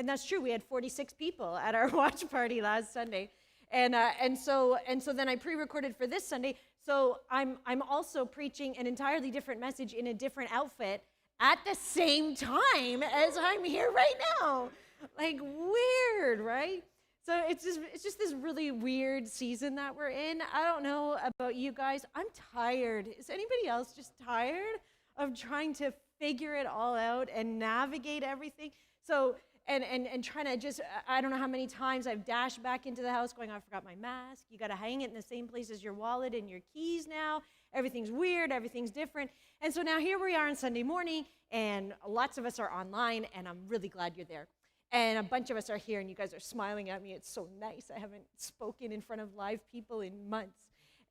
And that's true. We had 46 people at our watch party last Sunday. And so then I pre-recorded for this Sunday. So I'm also preaching an entirely different message in a different outfit at the same time as I'm here right now. Like, weird, right? So it's just this really weird season that we're in. I don't know about you guys. I'm tired. Is anybody else just tired of trying to figure it all out and navigate everything? So, and trying to just, I don't know how many times I've dashed back into the house going, I forgot my mask. You got to hang it in the same place as your wallet and your keys now. Everything's weird. Everything's different. And so now here we are on Sunday morning, and lots of us are online, and I'm really glad you're there. And a bunch of us are here, and you guys are smiling at me. It's so nice. I haven't spoken in front of live people in months.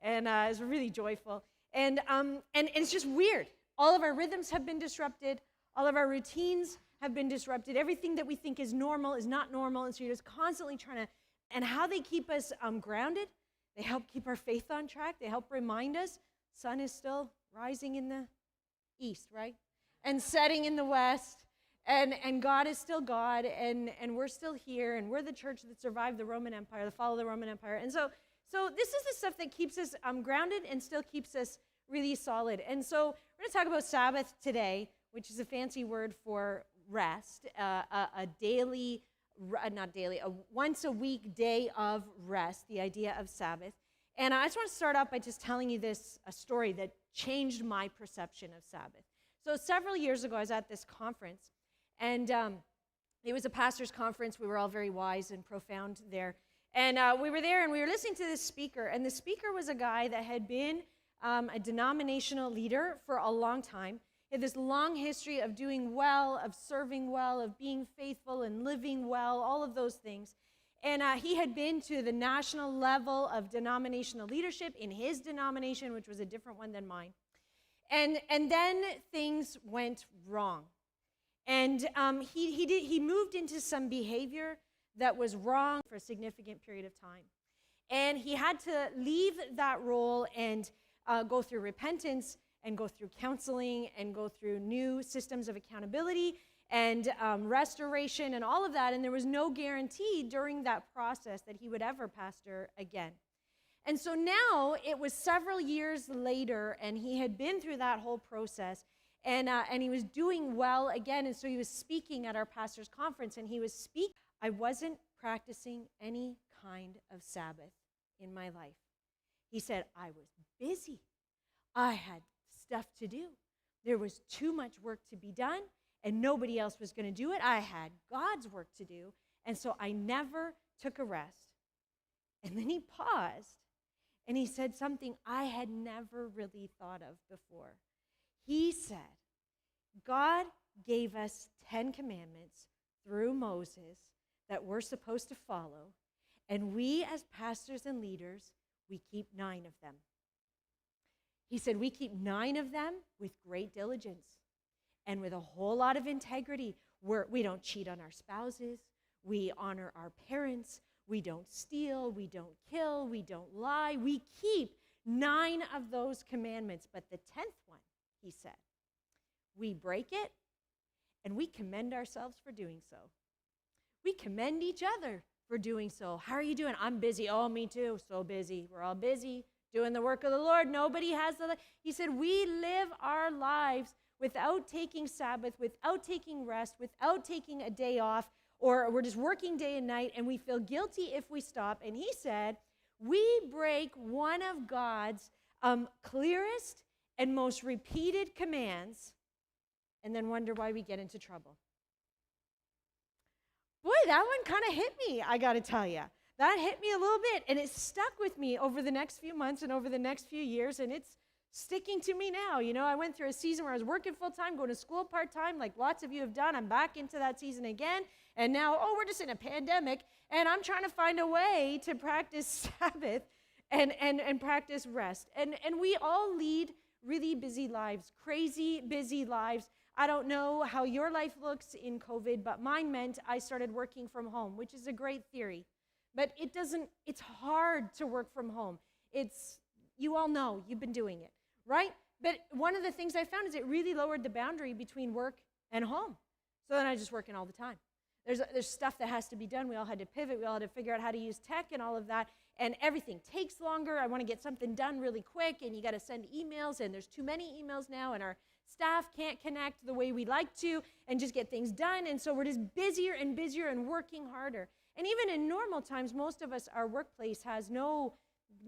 And it's really joyful. And it's just weird. All of our rhythms have been disrupted. All of our routines have been disrupted. Everything that we think is normal is not normal. And so you're just constantly trying to, and how they keep us grounded, they help keep our faith on track. They help remind us sun is still rising in the east, right? And setting in the west. And God is still God, and we're still here, and we're the church that survived the Roman Empire, the fall of the Roman Empire. And so this is the stuff that keeps us grounded and still keeps us really solid. And so we're going to talk about Sabbath today, which is a fancy word for rest, a once a week day of rest, the idea of Sabbath. And I just want to start off by just telling you a story that changed my perception of Sabbath. So several years ago, I was at this conference, and it was a pastor's conference. We were all very wise and profound there. And we were there, and we were listening to this speaker. And the speaker was a guy that had been a denominational leader for a long time. He had this long history of doing well, of serving well, of being faithful and living well, all of those things. And he had been to the national level of denominational leadership in his denomination, which was a different one than mine. And then things went wrong. And he moved into some behavior that was wrong for a significant period of time. And he had to leave that role and go through repentance and go through counseling and go through new systems of accountability and restoration and all of that. And there was no guarantee during that process that he would ever pastor again. And so now it was several years later, and he had been through that whole process. And he was doing well again, and so he was speaking at our pastor's conference, and he was speaking. I wasn't practicing any kind of Sabbath in my life. He said, I was busy. I had stuff to do. There was too much work to be done, and nobody else was going to do it. I had God's work to do, and so I never took a rest. And then he paused, and he said something I had never really thought of before. He said, God gave us 10 commandments through Moses that we're supposed to follow, and we as pastors and leaders, we keep 9 of them. He said, we keep 9 of them with great diligence and with a whole lot of integrity. We don't cheat on our spouses. We honor our parents. We don't steal. We don't kill. We don't lie. We keep 9 of those commandments, but the 10th one, he said, we break it, and we commend ourselves for doing so. We commend each other for doing so. How are you doing? I'm busy. Oh, me too. So busy. We're all busy doing the work of the Lord. Nobody has the... He said, we live our lives without taking Sabbath, without taking rest, without taking a day off, or we're just working day and night, and we feel guilty if we stop. And he said, we break one of God's clearest and most repeated commands, and then wonder why we get into trouble. Boy, that one kind of hit me, I got to tell you. That hit me a little bit, and it stuck with me over the next few months and over the next few years, and it's sticking to me now. You know, I went through a season where I was working full-time, going to school part-time, like lots of you have done. I'm back into that season again, and now, we're just in a pandemic, and I'm trying to find a way to practice Sabbath and practice rest. And we all lead really busy lives, crazy busy lives. I don't know how your life looks in COVID, but mine meant I started working from home, which is a great theory. But it's hard to work from home. You all know, you've been doing it, right? But one of the things I found is it really lowered the boundary between work and home. So then I was just working all the time. There's stuff that has to be done. We all had to pivot. We all had to figure out how to use tech and all of that. And everything takes longer. I want to get something done really quick, and you got to send emails, and there's too many emails now, and our staff can't connect the way we like to and just get things done. And so we're just busier and busier and working harder. And even in normal times, most of us, our workplace has not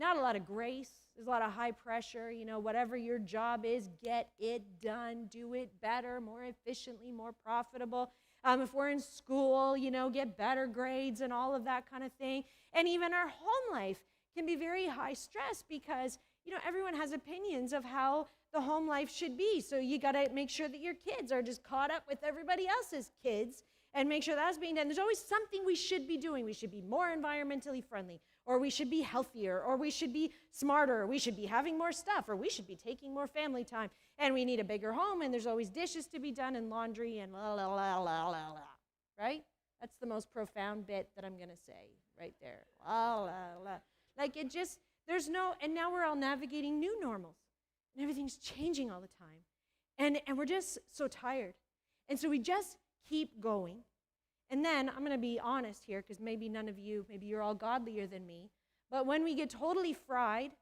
a lot of grace. There's a lot of high pressure. Whatever your job is, get it done, do it better, more efficiently, more profitable. If we're in school, get better grades and all of that kind of thing. And even our home life can be very high stress because, everyone has opinions of how the home life should be. So you got to make sure that your kids are just caught up with everybody else's kids and make sure that's being done. There's always something we should be doing. We should be more environmentally friendly, or we should be healthier, or we should be smarter, or we should be having more stuff, or we should be taking more family time. And we need a bigger home, and there's always dishes to be done and laundry and la, la, la, la, la, la, right? That's the most profound bit that I'm going to say right there. La, la, la. Like and now we're all navigating new normals, and everything's changing all the time. And we're just so tired. And so we just keep going. And then, I'm going to be honest here, because maybe maybe you're all godlier than me, but when we get totally fried,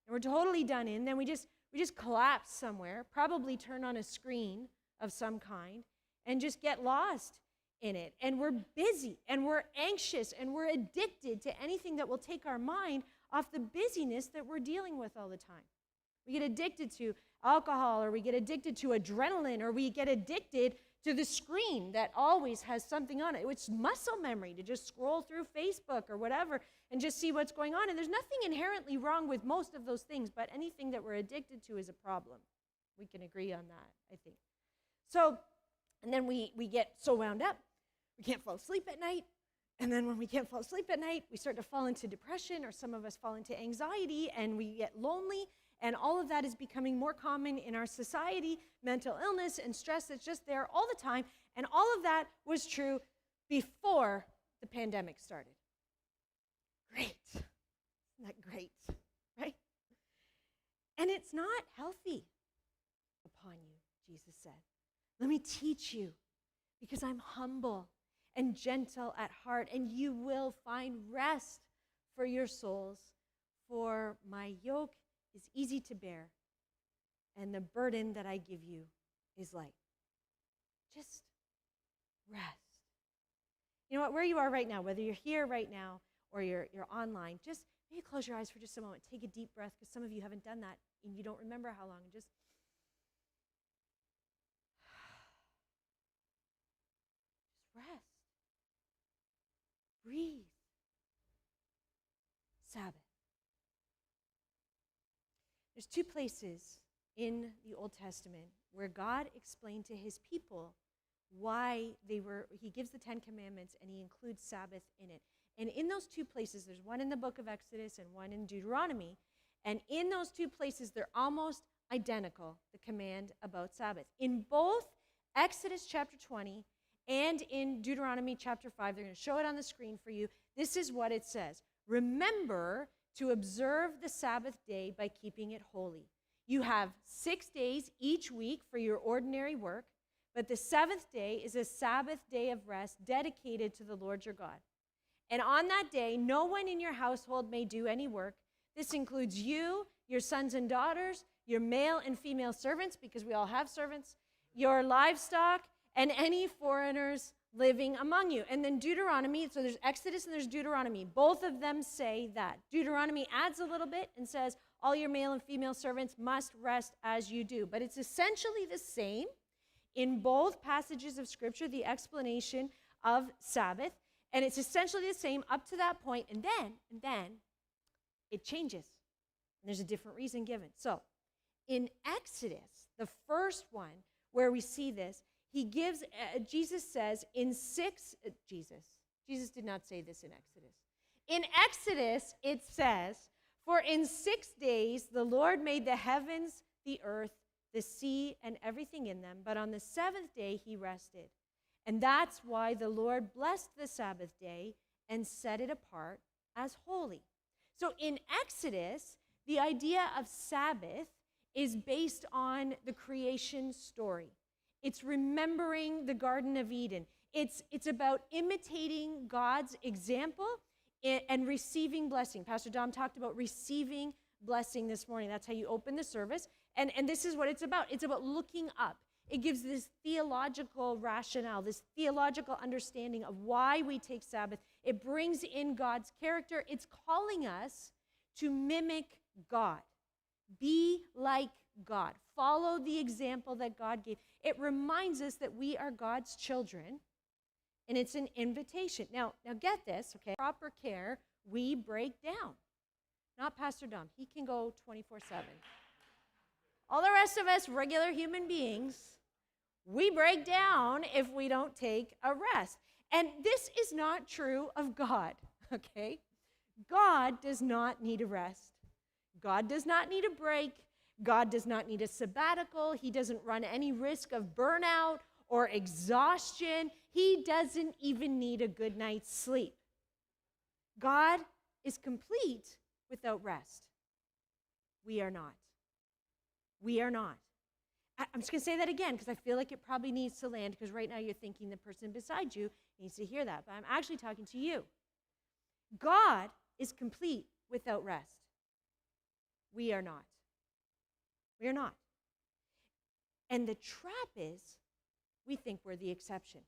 and we're totally done in, then we just collapse somewhere, probably turn on a screen of some kind, and just get lost in it. And we're busy, and we're anxious, and we're addicted to anything that will take our mind off the busyness that we're dealing with all the time. We get addicted to alcohol, or we get addicted to adrenaline, or we get addicted to the screen that always has something on it. It's muscle memory to just scroll through Facebook or whatever and just see what's going on. And there's nothing inherently wrong with most of those things, but anything that we're addicted to is a problem. We can agree on that, I think. So, and then we get so wound up, we can't fall asleep at night. And then when we can't fall asleep at night, we start to fall into depression, or some of us fall into anxiety, and we get lonely. And all of that is becoming more common in our society, mental illness and stress that's just there all the time. And all of that was true before the pandemic started. Great. Isn't that great? Right? And it's not healthy upon you, Jesus said. Let me teach you, because I'm humble and gentle at heart, and you will find rest for your souls, for my yoke is easy to bear, and the burden that I give you is light. Just rest. You know what, where you are right now, whether you're here right now or you're online, just maybe close your eyes for just a moment. Take a deep breath, because some of you haven't done that and you don't remember how long. And just rest. Breathe. Sabbath. There's two places in the Old Testament where God explained to his people why he gives the 10 Commandments, and he includes Sabbath in it. And in those two places, there's one in the book of Exodus and one in Deuteronomy. And in those two places, they're almost identical, the command about Sabbath. In both Exodus chapter 20 and in Deuteronomy chapter 5, they're going to show it on the screen for you. This is what it says. Remember to observe the Sabbath day by keeping it holy. You have 6 days each week for your ordinary work, but the seventh day is a Sabbath day of rest dedicated to the Lord your God. And on that day, no one in your household may do any work. This includes you, your sons and daughters, your male and female servants, because we all have servants, your livestock, and any foreigners living among you. And then Deuteronomy, so there's Exodus and there's Deuteronomy. Both of them say that. Deuteronomy adds a little bit and says, all your male and female servants must rest as you do. But it's essentially the same in both passages of Scripture, the explanation of Sabbath. And it's essentially the same up to that point, and then it changes. And there's a different reason given. So in Exodus, the first one where we see this, Jesus says Jesus did not say this in Exodus. In Exodus, it says, for in 6 days the Lord made the heavens, the earth, the sea, and everything in them, but on the seventh day he rested. And that's why the Lord blessed the Sabbath day and set it apart as holy. So in Exodus, the idea of Sabbath is based on the creation story. It's remembering the Garden of Eden. It's about imitating God's example and receiving blessing. Pastor Dom talked about receiving blessing this morning. That's how you open the service. And this is what it's about. It's about looking up. It gives this theological rationale, this theological understanding of why we take Sabbath. It brings in God's character. It's calling us to mimic God. Be like God. Follow the example that God gave. It reminds us that we are God's children, and it's an invitation. Now get this, okay? Proper care, we break down. Not Pastor Dom. He can go 24/7. All the rest of us, regular human beings, we break down if we don't take a rest. And this is not true of God, okay? God does not need a rest. God does not need a break. God does not need a sabbatical. He doesn't run any risk of burnout or exhaustion. He doesn't even need a good night's sleep. God is complete without rest. We are not. We are not. I'm just going to say that again because I feel like it probably needs to land, because right now you're thinking the person beside you needs to hear that, but I'm actually talking to you. God is complete without rest. We are not. We are not. And the trap is we think we're the exception.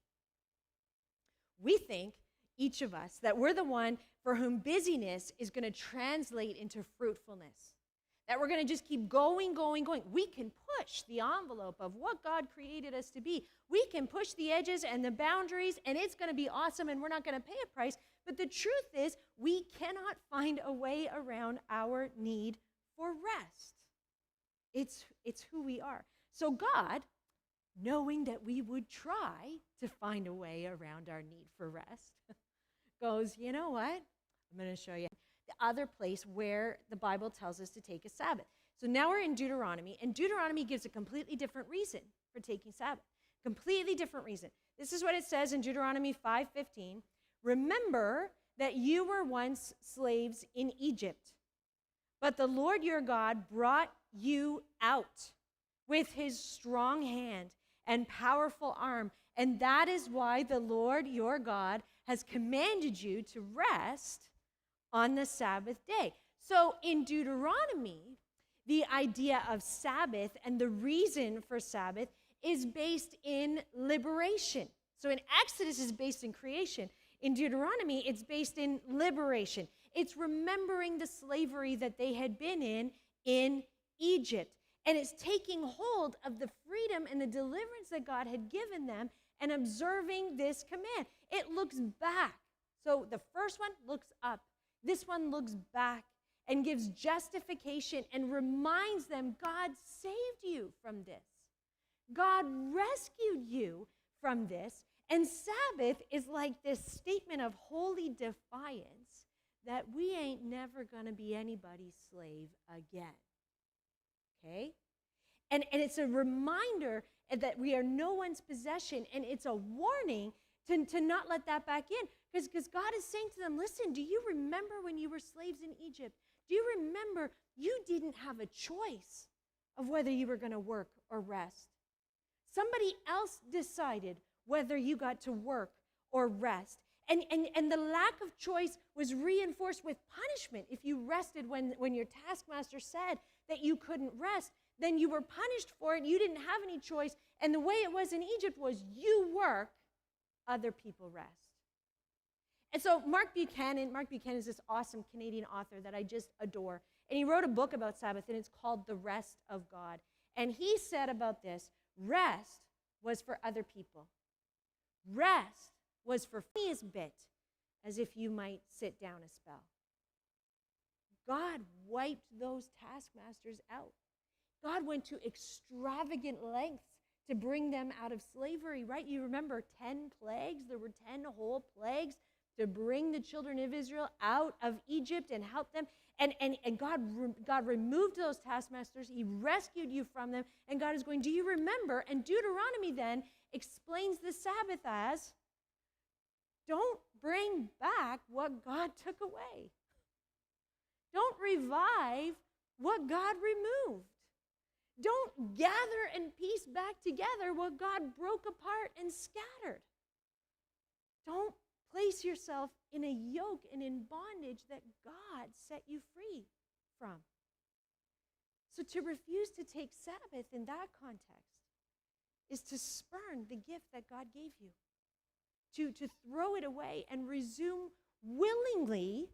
We think, each of us, that we're the one for whom busyness is going to translate into fruitfulness. That we're going to just keep going. We can push the envelope of what God created us to be. We can push the edges and the boundaries, and it's going to be awesome, and we're not going to pay a price. But the truth is, we cannot find a way around our need for rest. It's who we are. So God, knowing that we would try to find a way around our need for rest, goes, you know what? I'm going to show you the other place where the Bible tells us to take a Sabbath. So now we're in Deuteronomy, and Deuteronomy gives a completely different reason for taking Sabbath. Completely different reason. This is what it says in Deuteronomy 5:15. Remember that you were once slaves in Egypt, but the Lord your God brought you out with his strong hand and powerful arm, and that is why the Lord your God has commanded you to rest on the Sabbath day. So in Deuteronomy, the idea of Sabbath and the reason for Sabbath is based in liberation. So in Exodus, it's based in creation. In Deuteronomy, it's based in liberation. It's remembering the slavery that they had been in Egypt. And it's taking hold of the freedom and the deliverance that God had given them and observing this command. It looks back. So the first one looks up. This one looks back and gives justification and reminds them God saved you from this. God rescued you from this. And Sabbath is like this statement of holy defiance that we ain't never going to be anybody's slave again. Okay? And it's a reminder that we are no one's possession, and it's a warning to not let that back in. Because God is saying to them, listen, do you remember when you were slaves in Egypt? Do you remember you didn't have a choice of whether you were going to work or rest? Somebody else decided whether you got to work or rest. And the lack of choice was reinforced with punishment. If you rested when your taskmaster said that you couldn't rest, then you were punished for it. You didn't have any choice. And the way it was in Egypt was you work, other people rest. And so Mark Buchanan is this awesome Canadian author that I just adore. And he wrote a book about Sabbath, and it's called The Rest of God. And he said about this, rest was for other people. Rest was for me as bit, as if you might sit down a spell. God wiped those taskmasters out. God went to extravagant lengths to bring them out of slavery, right? You remember 10 plagues? There were 10 whole plagues to bring the children of Israel out of Egypt and help them. And God removed those taskmasters. He rescued you from them. And God is going, do you remember? And Deuteronomy then explains the Sabbath as, don't bring back what God took away. Don't revive what God removed. Don't gather and piece back together what God broke apart and scattered. Don't place yourself in a yoke and in bondage that God set you free from. So to refuse to take Sabbath in that context is to spurn the gift that God gave you, to throw it away and resume willingly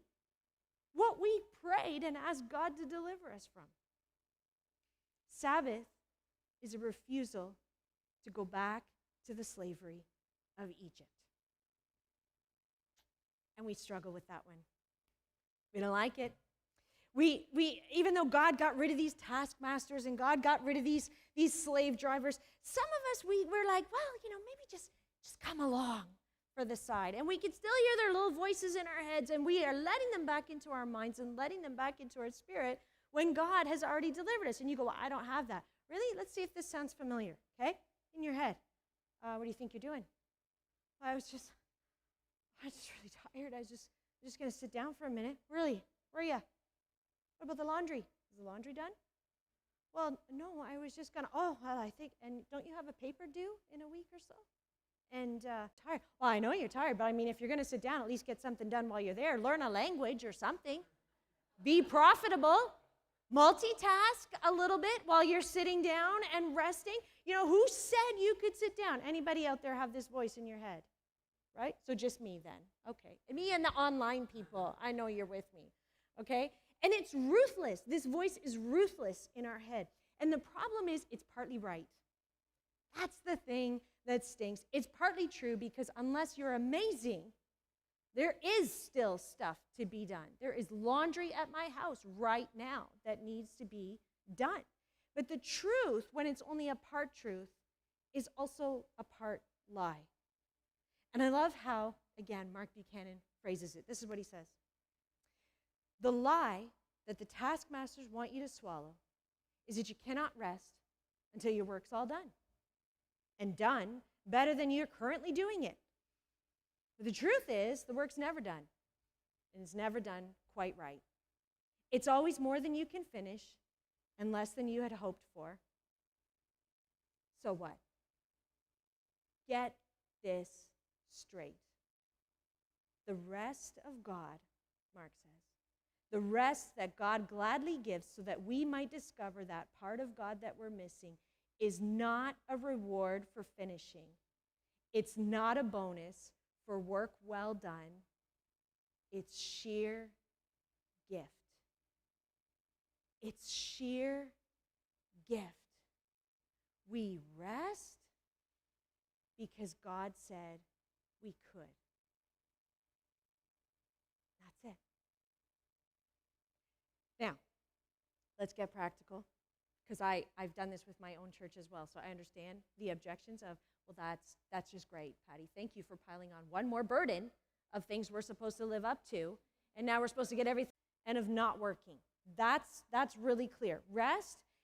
what we prayed and asked God to deliver us from. Sabbath is a refusal to go back to the slavery of Egypt. And we struggle with that one. We don't like it. We even though God got rid of these taskmasters and God got rid of these slave drivers, some of us, we're like, well, maybe just come along for the side. And we can still hear their little voices in our heads, and we are letting them back into our minds and letting them back into our spirit when God has already delivered us. And you go, well, I don't have that. Really? Let's see if this sounds familiar, okay? In your head. What do you think you're doing? I was just really tired. I'm just going to sit down for a minute. Really? Where are you? What about the laundry? Is the laundry done? Well, no, I was just going to, I think, and don't you have a paper due in a week or so? And tired. Well, I know you're tired, but I mean, if you're going to sit down, at least get something done while you're there. Learn a language or something. Be profitable. Multitask a little bit while you're sitting down and resting. Who said you could sit down? Anybody out there have this voice in your head? Right? So just me then. Okay. Me and the online people. I know you're with me. Okay? And it's ruthless. This voice is ruthless in our head. And the problem is it's partly right. That's the thing that stinks. It's partly true because unless you're amazing, there is still stuff to be done. There is laundry at my house right now that needs to be done. But the truth, when it's only a part truth, is also a part lie. And I love how, again, Mark Buchanan phrases it. This is what he says. The lie that the taskmasters want you to swallow is that you cannot rest until your work's all done. And done better than you're currently doing it. But the truth is, the work's never done. And it's never done quite right. It's always more than you can finish and less than you had hoped for. So what? Get this straight. The rest of God, Mark says, the rest that God gladly gives so that we might discover that part of God that we're missing is not a reward for finishing. It's not a bonus for work well done. It's sheer gift. It's sheer gift. We rest because God said we could. That's it. Now, let's get practical, because I've done this with my own church as well, so I understand the objections of, well, that's just great, Patty. Thank you for piling on one more burden of things we're supposed to live up to, and now we're supposed to get everything, and of not working. That's really clear. Rest